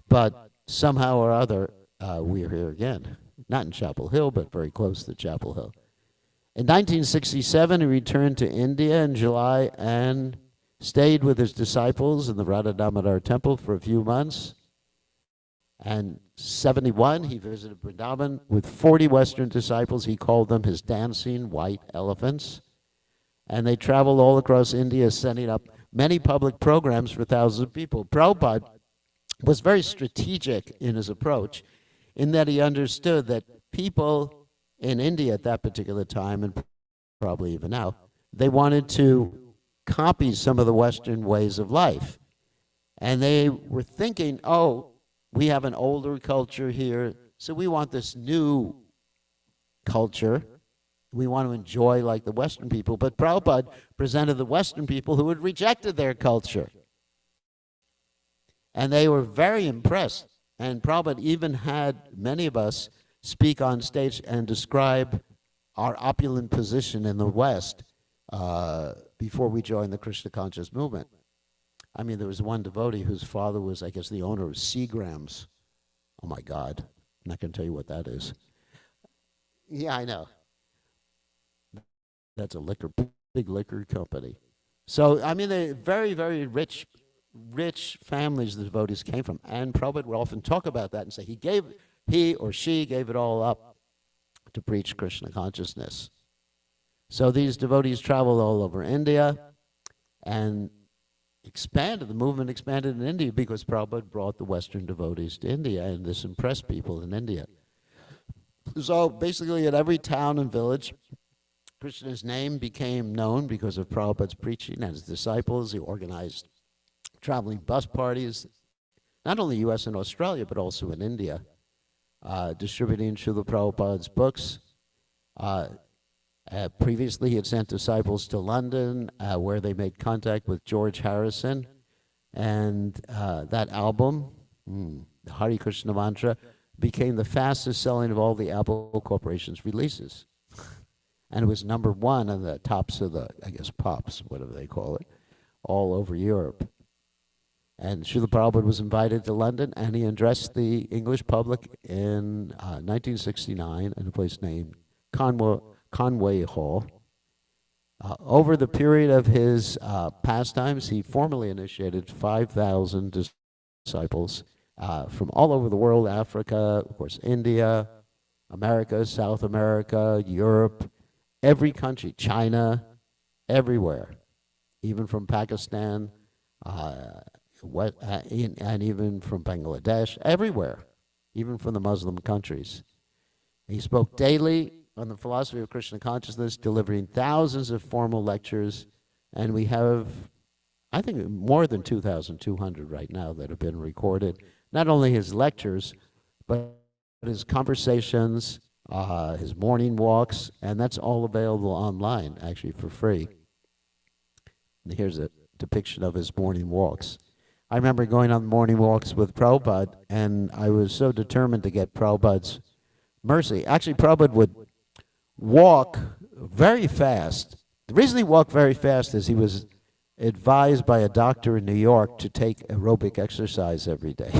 But somehow or other, we're here again. Not in Chapel Hill, but very close to Chapel Hill. In 1967, he returned to India in July and stayed with his disciples in the Radha Damodar temple for a few months. And 71, he visited Vrindavan with 40 Western disciples. He called them his dancing white elephants. And they traveled all across India, setting up many public programs for thousands of people. Prabhupada was very strategic in his approach, in that he understood that people in India at that particular time, and probably even now, they wanted to copy some of the Western ways of life. And they were thinking, oh, we have an older culture here, so we want this new culture. We want to enjoy like the Western people. But Prabhupada presented the Western people who had rejected their culture. And they were very impressed. And Prabhupada even had many of us speak on stage and describe our opulent position in the West before we joined the Krishna conscious movement. I mean, there was one devotee whose father was, I guess, the owner of Seagrams. Oh, my God. I'm not going to tell you what that is. Yeah, I know. That's a big liquor company. So, I mean, they're very, very rich families the devotees came from. And Prabhupada would often talk about that and say he or she gave it all up to preach Krishna consciousness. So these devotees traveled all over India, and expanded, the movement expanded in India because Prabhupada brought the Western devotees to India, and this impressed people in India. So basically at every town and village, Krishna's name became known because of Prabhupada's preaching and his disciples. He organized traveling bus parties, not only U.S. and Australia, but also in India, distributing Srila Prabhupada's books. Previously, he had sent disciples to London, where they made contact with George Harrison, and that album, the Hare Krishna Mantra, became the fastest selling of all the Apple Corporation's releases. And it was number one on the tops of the, I guess, pops, whatever they call it, all over Europe. And Srila Prabhupada was invited to London, and he addressed the English public in 1969 in a place named Conway Hall. Over the period of his pastimes, he formally initiated 5,000 disciples from all over the world, Africa, of course, India, America, South America, Europe, every country, China, everywhere, even from Pakistan, and even from Bangladesh, everywhere, even from the Muslim countries. He spoke daily on the philosophy of Krishna consciousness, delivering thousands of formal lectures, and we have, I think, more than 2,200 right now that have been recorded. Not only his lectures, but his conversations, his morning walks, and that's all available online, actually, for free. And here's a depiction of his morning walks. I remember going on morning walks with Prabhupada, and I was so determined to get Prabhupada's mercy. Actually, Prabhupada would walk very fast. The reason he walked very fast is he was advised by a doctor in New York to take aerobic exercise every day.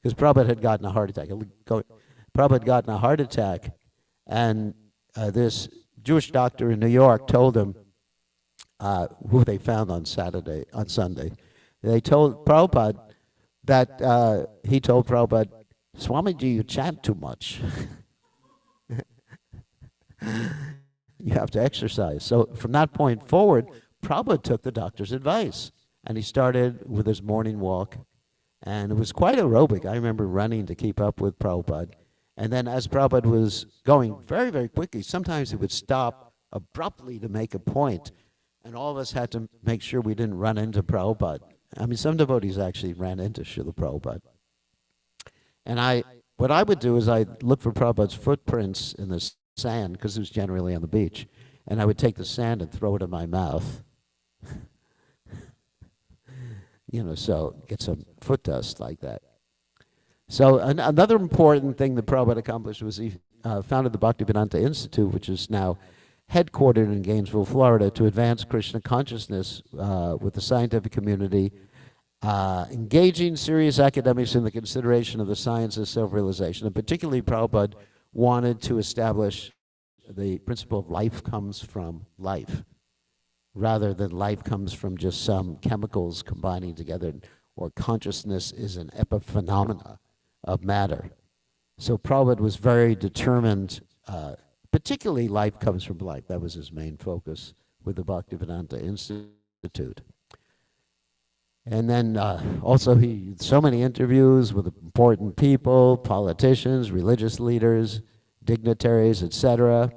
Because Prabhupada had gotten a heart attack. Prabhupada had gotten a heart attack, and this Jewish doctor in New York told him, who they found on Sunday, they told Prabhupada that, he told Prabhupada, Swamiji, you chant too much. You have to exercise. So from that point forward, Prabhupada took the doctor's advice, and he started with his morning walk, and it was quite aerobic. I remember running to keep up with Prabhupada. And then as Prabhupada was going very, very quickly, sometimes he would stop abruptly to make a point, and all of us had to make sure we didn't run into Prabhupada. I mean, some devotees actually ran into Srila Prabhupada. And what I would do is I'd look for Prabhupada's footprints in the sand, because it was generally on the beach, and I would take the sand and throw it in my mouth. So get some foot dust like that. So another important thing that Prabhupada accomplished was he founded the Bhaktivedanta Institute, which is now headquartered in Gainesville, Florida, to advance Krishna consciousness with the scientific community, engaging serious academics in the consideration of the science of self-realization. And particularly, Prabhupada wanted to establish the principle of life comes from life, rather than life comes from just some chemicals combining together, or consciousness is an epiphenomena of matter. So Prabhupada was very determined, particularly life comes from life. That was his main focus with the Bhaktivedanta Institute. And then also he had so many interviews with important people, politicians, religious leaders, dignitaries, etc.,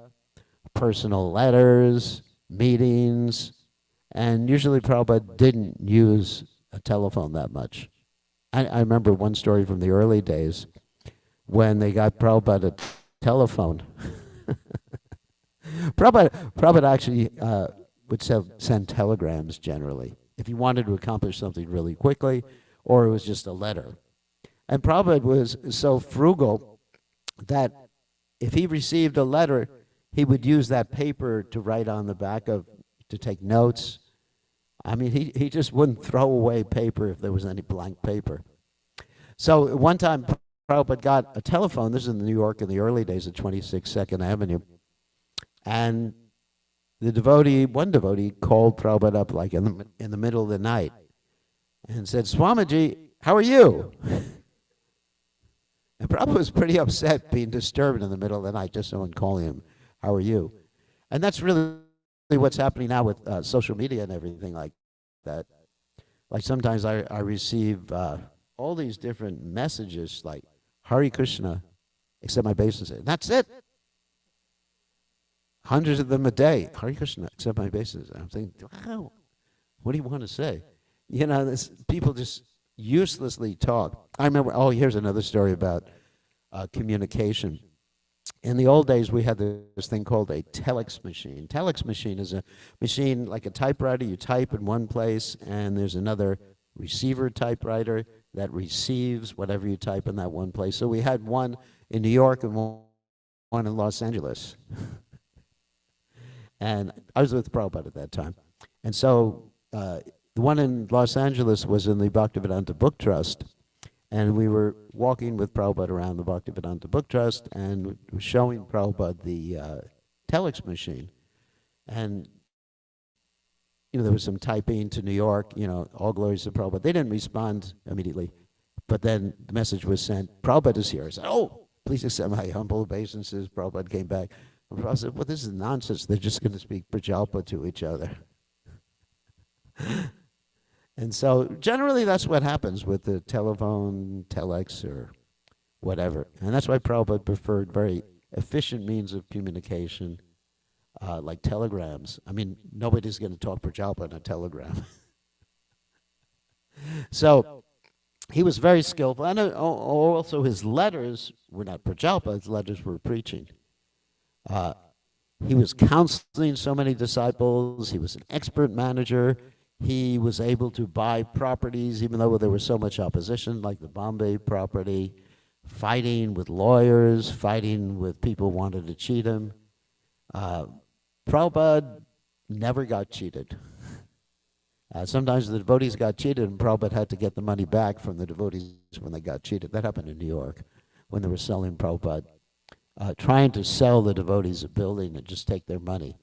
personal letters, meetings, and usually Prabhupada didn't use a telephone that much. I remember one story from the early days when they got Prabhupada a telephone. Prabhupada actually would send telegrams generally, if he wanted to accomplish something really quickly, or it was just a letter. And Prabhupada was so frugal that if he received a letter, he would use that paper to write on the back of, to take notes. I mean, he just wouldn't throw away paper if there was any blank paper. So one time, Prabhupada got a telephone. This is in New York in the early days of 26 2nd Avenue. And one devotee called Prabhupada up like in the middle of the night and said, Swamiji, how are you? And Prabhupada was pretty upset being disturbed in the middle of the night, just someone calling him, how are you? And that's really what's happening now with social media and everything like that. Like sometimes I receive all these different messages like Hare Krishna, accept my obeisance. And that's it. Hundreds of them a day. Hare Krishna, accept my obeisance. And I'm thinking, wow, what do you want to say? You know, people just uselessly talk. I remember, oh, here's another story about communication. In the old days, we had this thing called a telex machine. Telex machine is a machine like a typewriter. You type in one place, and there's another receiver typewriter that receives whatever you type in that one place. So we had one in New York and one in Los Angeles. And I was with Prabhupada at that time. And so the one in Los Angeles was in the Bhaktivedanta Book Trust. And we were walking with Prabhupada around the Bhaktivedanta Book Trust and showing Prabhupada the telex machine. And, you know, there was some typing to New York, you know, all glories to Prabhupada. They didn't respond immediately. But then the message was sent, Prabhupada is here. I said, oh, please accept my humble obeisances. Prabhupada came back. And Prabhupada said, well, this is nonsense. They're just going to speak Prajalpa to each other. And so generally that's what happens with the telephone, telex, or whatever. And that's why Prabhupada preferred very efficient means of communication, like telegrams. I mean, nobody's going to talk Prajalpa on a telegram. So he was very skillful. And also his letters were not Prajalpa, his letters were preaching. He was counseling so many disciples. He was an expert manager. He was able to buy properties, even though there was so much opposition, like the Bombay property, fighting with lawyers, fighting with people who wanted to cheat him. Prabhupada never got cheated. Sometimes the devotees got cheated, and Prabhupada had to get the money back from the devotees when they got cheated. That happened in New York when they were selling Prabhupada, trying to sell the devotees a building and just take their money.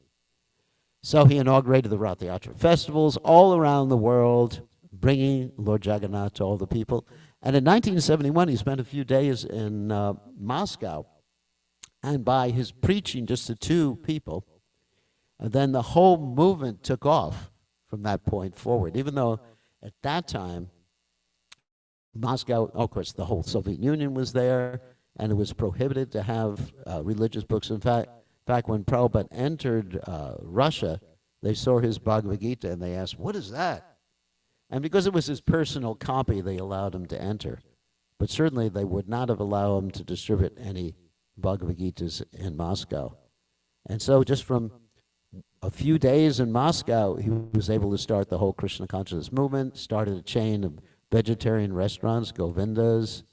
So he inaugurated the Rath Yatra festivals all around the world, bringing Lord Jagannath to all the people. And in 1971, he spent a few days in Moscow. And by his preaching just to 2 people, then the whole movement took off from that point forward. Even though at that time, Moscow, of course, the whole Soviet Union was there, and it was prohibited to have religious books. In fact, when Prabhupada entered Russia, they saw his Bhagavad Gita and they asked, what is that? And because it was his personal copy, they allowed him to enter. But certainly they would not have allowed him to distribute any Bhagavad Gitas in Moscow. And so just from a few days in Moscow, he was able to start the whole Krishna consciousness movement, started a chain of vegetarian restaurants, Govindas,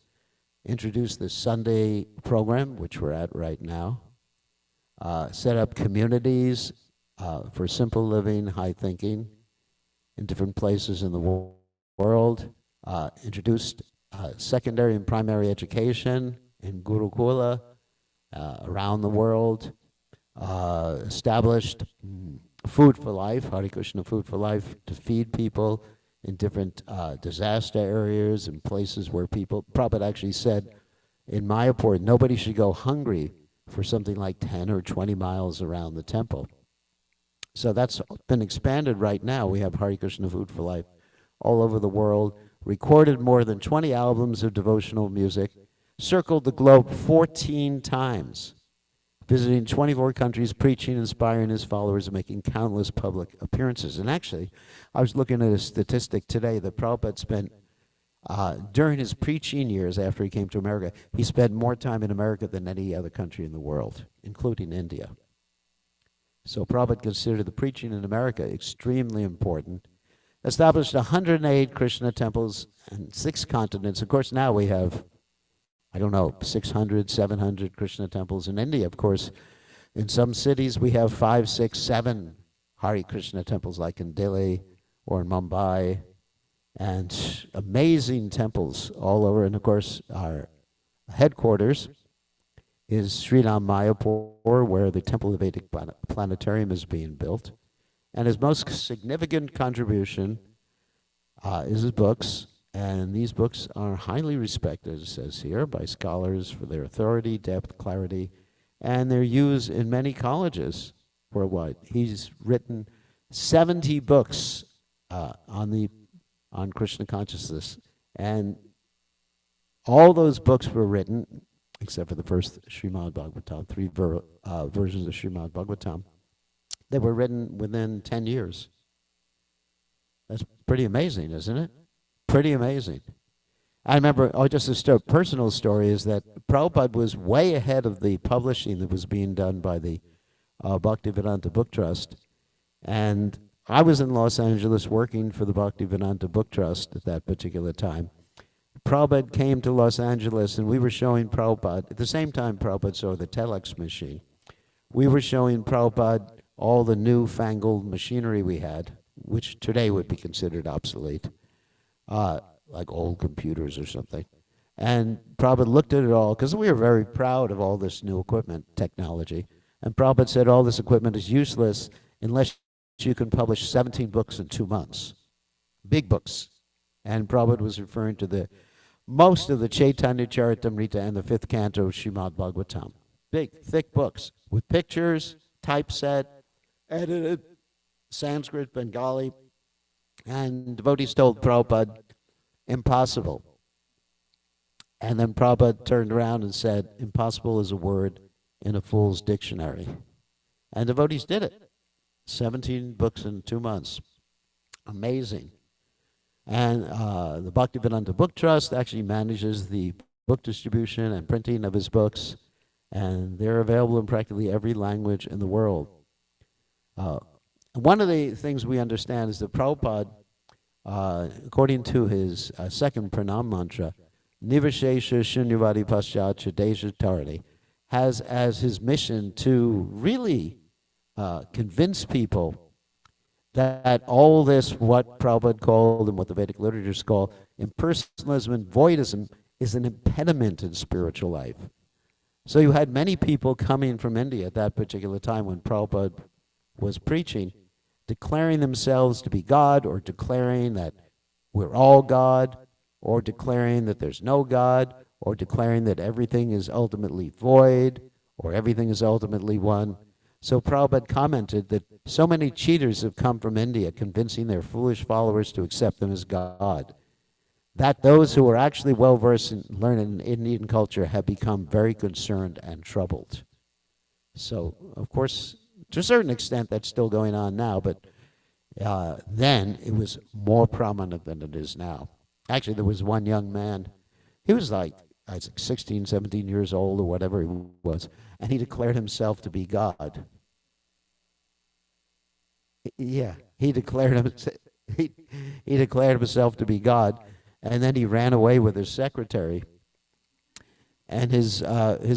introduced the Sunday program, which we're at right now, set up communities for simple living, high thinking in different places in the world, introduced secondary and primary education in Gurukula around the world, established Food for Life, Hare Krishna Food for Life, to feed people in different disaster areas and places where people, Prabhupada actually said in Mayapur, nobody should go hungry for something like 10 or 20 miles around the temple. So that's been expanded right now. We have Hare Krishna Food for Life all over the world, recorded more than 20 albums of devotional music, circled the globe 14 times, visiting 24 countries, preaching, inspiring his followers, and making countless public appearances. And actually, I was looking at a statistic today that Prabhupada spent, during his preaching years after he came to America, he spent more time in America than any other country in the world, including India. So Prabhupada considered the preaching in America extremely important. Established 108 Krishna temples on 6 continents. Of course, now we have, I don't know, 600, 700 Krishna temples in India. Of course, in some cities we have 5, 6, 7 Hare Krishna temples, like in Delhi or in Mumbai, and amazing temples all over. And of course, our headquarters is Srila Mayapur, where the Temple of Vedic Planetarium is being built. And his most significant contribution is his books. And these books are highly respected, it says here, by scholars for their authority, depth, clarity, and they're used in many colleges worldwide. He's written 70 books on on Krishna consciousness. And all those books were written, except for the first Srimad Bhagavatam, three versions of Srimad Bhagavatam, they were written within 10 years. That's pretty amazing, isn't it? Pretty amazing. I remember, just a personal story is that Prabhupada was way ahead of the publishing that was being done by the Bhaktivedanta Book Trust. And I was in Los Angeles working for the Bhaktivedanta Book Trust at that particular time. Prabhupada came to Los Angeles, and we were showing Prabhupada, at the same time Prabhupada saw the telex machine, we were showing Prabhupada all the newfangled machinery we had, which today would be considered obsolete, like old computers or something. And Prabhupada looked at it all, because we were very proud of all this new equipment technology. And Prabhupada said all this equipment is useless unless you can publish 17 books in 2 months. Big books. And Prabhupada was referring to most of the Chaitanya Charitamrita and the 5th canto of Srimad Bhagavatam. Big, thick books with pictures, typeset, edited, Sanskrit, Bengali. And devotees told Prabhupada, impossible. And then Prabhupada turned around and said, impossible is a word in a fool's dictionary. And devotees did it. 17 books in 2 months. Amazing. And the Bhaktivedanta Book Trust actually manages the book distribution and printing of his books, and they're available in practically every language in the world. One of the things we understand is that Prabhupada, according to his second pranam mantra, Nivashesha Shunyavadi Paschatya Desha Tarani, has as his mission to really convince people that all this, what Prabhupada called and what the Vedic Literatures call impersonalism and voidism, is an impediment in spiritual life. So you had many people coming from India at that particular time when Prabhupada was preaching, declaring themselves to be God, or declaring that we're all God, or declaring that there's no God, or declaring that everything is ultimately void, or everything is ultimately one. So Prabhupada commented that so many cheaters have come from India convincing their foolish followers to accept them as God, that those who are actually well-versed and learned in Indian culture have become very concerned and troubled. So, of course, to a certain extent, that's still going on now, but then it was more prominent than it is now. Actually, there was one young man, he was like, I was 16, 17 years old or whatever he was, and he declared himself to be God. Yeah, he declared himself to be God, and then he ran away with his secretary. And his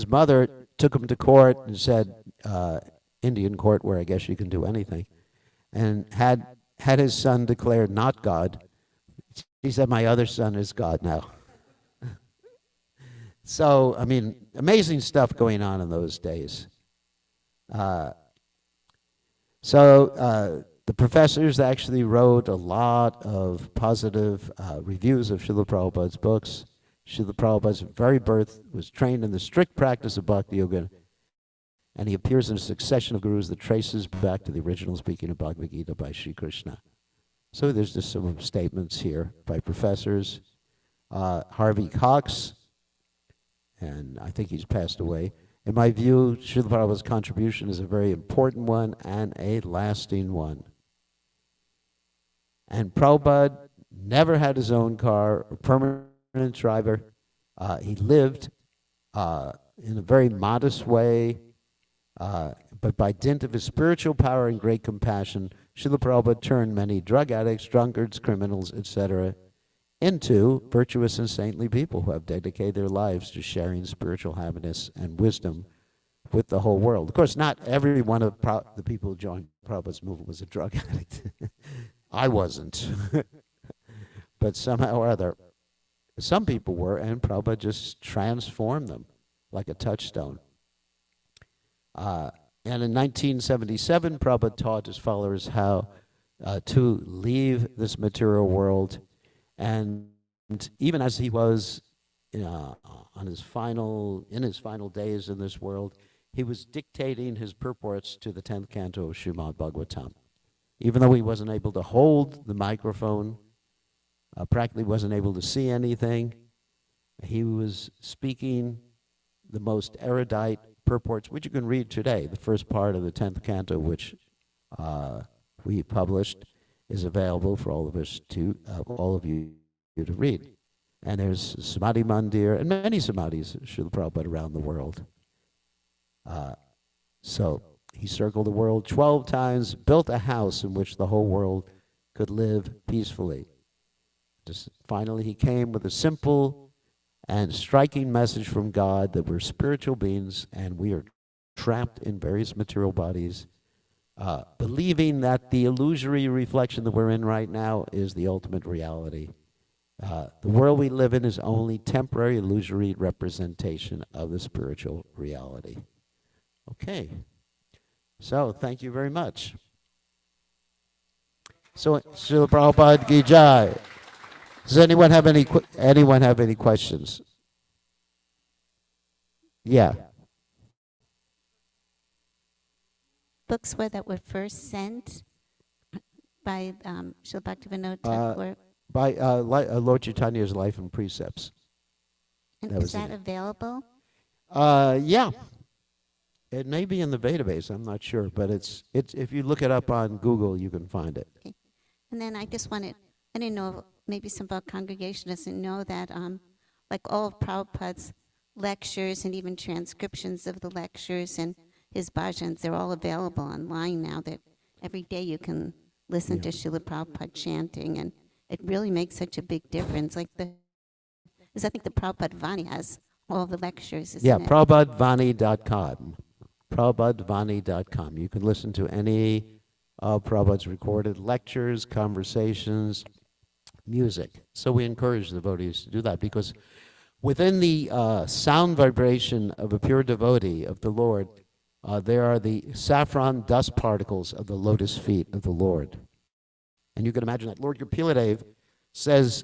mother took him to court and said, Indian court where I guess you can do anything, and had his son declared not God. She said, my other son is God now. So, I mean, amazing stuff going on in those days. The professors actually wrote a lot of positive reviews of Srila Prabhupada's books. Srila Prabhupada's very birth was trained in the strict practice of Bhakti Yoga, and he appears in a succession of gurus that traces back to the original speaking of Bhagavad Gita by Sri Krishna. So there's just some statements here by professors. Harvey Cox, and I think he's passed away. In my view, Srila Prabhupada's contribution is a very important one and a lasting one. And Prabhupada never had his own car or permanent driver. He lived in a very modest way, but by dint of his spiritual power and great compassion, Srila Prabhupada turned many drug addicts, drunkards, criminals, etc., into virtuous and saintly people who have dedicated their lives to sharing spiritual happiness and wisdom with the whole world. Of course, not every one of the people who joined Prabhupada's movement was a drug addict. I wasn't. But somehow or other, some people were, and Prabhupada just transformed them like a touchstone. And in 1977, Prabhupada taught his followers how to leave this material world. And even as he was in his final days in this world, he was dictating his purports to the 10th canto of Srimad Bhagavatam. Even though he wasn't able to hold the microphone practically wasn't able to see anything. He was speaking the most erudite purports, which you can read today. The first part of the 10th canto, which we published, is available for all of us to, all of you to read. And there's Samadhi Mandir and many Samadhis, Srila Prabhupada, around the world. So he circled the world 12 times, built a house in which the whole world could live peacefully. Just finally, he came with a simple and striking message from God that we're spiritual beings and we are trapped in various material bodies, believing that the illusory reflection that we're in right now is the ultimate reality. The world we live in is only temporary, illusory representation of the spiritual reality. Okay, so thank you very much. So, Srila Prabhupada Ki Jai. Does anyone have any questions? Yeah. Books that were first sent by Srila Bhaktivedanta By Lord Chaitanya's Life and Precepts. And is that available? Yeah. It may be in the database, I'm not sure, but it's if you look it up on Google, you can find it. Okay. And then I just wanted, I didn't know, maybe some of our congregation doesn't know that like all of Prabhupada's lectures and even transcriptions of the lectures and his bhajans, they're all available online now, that every day you can listen to Srila Prabhupada chanting, and it really makes such a big difference. Like I think the Prabhupada Vani has all the lectures, isn't it? Prabhupavani.com. Prabhupavani.com. You can listen to any of Prabhupada's recorded lectures, conversations, music. So we encourage the devotees to do that, because within the sound vibration of a pure devotee of the Lord, there are the saffron dust particles of the lotus feet of the Lord. And you can imagine that Lord Kapila says,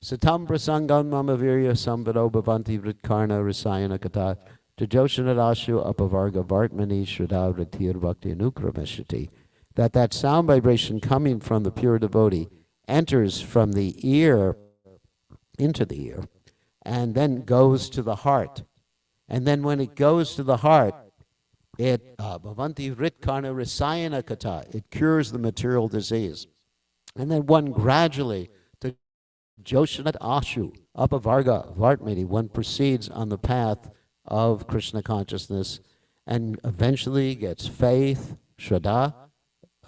Satam prasangam mama virya samvado bhavanti vritkarna rasayana kata tajoshanadashu apavarga vartmani shraddha vratir bhakti anukrameshati. That sound vibration coming from the pure devotee enters from the ear into the ear and then goes to the heart. And then when it goes to the heart, it bhavanti vritkarna rasayana kata, it cures the material disease. And then one gradually to Joshanat Ashu, Apavarga Vartmani, one proceeds on the path of Krishna consciousness and eventually gets faith, Shraddha,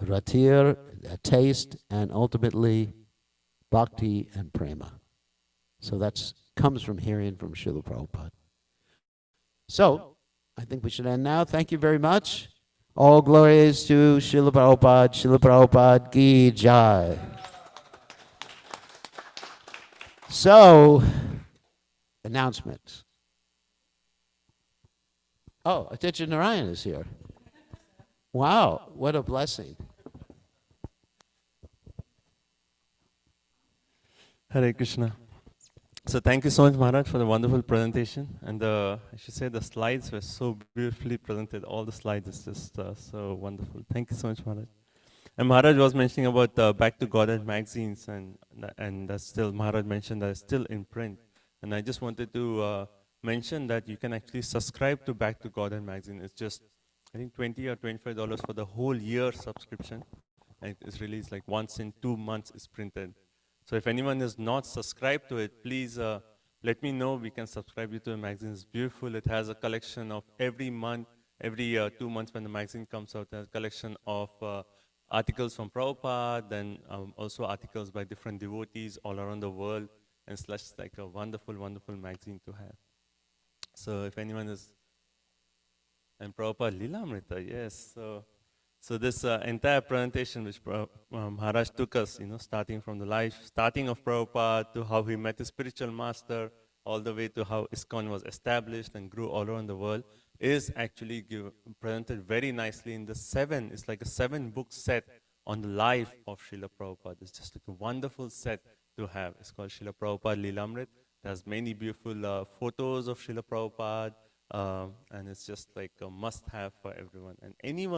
Ratir, a taste, and ultimately Bhakti and Prema. So that comes from hearing from Srila Prabhupada. So, I think we should end now. Thank you very much. All glories to Srila Prabhupada. Srila Prabhupada Ki Jai. So, announcements. Oh, Atitya Narayan is here. Wow, what a blessing. Hare Krishna. So thank you so much, Maharaj, for the wonderful presentation. And I should say the slides were so beautifully presented. All the slides is just so wonderful. Thank you so much, Maharaj. And Maharaj was mentioning about Back to Godhead magazines, and that's still, Maharaj mentioned that it's still in print. And I just wanted to mention that you can actually subscribe to Back to Godhead magazine. It's just, I think, $20 or $25 for the whole year subscription. And it's released like once in 2 months is printed. So if anyone is not subscribed to it, please let me know. We can subscribe you to the magazine. It's beautiful. It has a collection of every month, every 2 months when the magazine comes out, there's a collection of articles from Prabhupada, then also articles by different devotees all around the world. And it's just like a wonderful, wonderful magazine to have. So if anyone is, and Prabhupada Lilamrita, yes. So this entire presentation which Maharaj took us, starting from the life, starting of Prabhupada to how he met his spiritual master, all the way to how ISKCON was established and grew all around the world, is actually presented very nicely in the it's like a 7-book set on the life of Srila Prabhupada. It's just like a wonderful set to have. It's called Srila Prabhupada Lilamrit. There's many beautiful photos of Srila Prabhupada, and it's just like a must-have for everyone. And anyone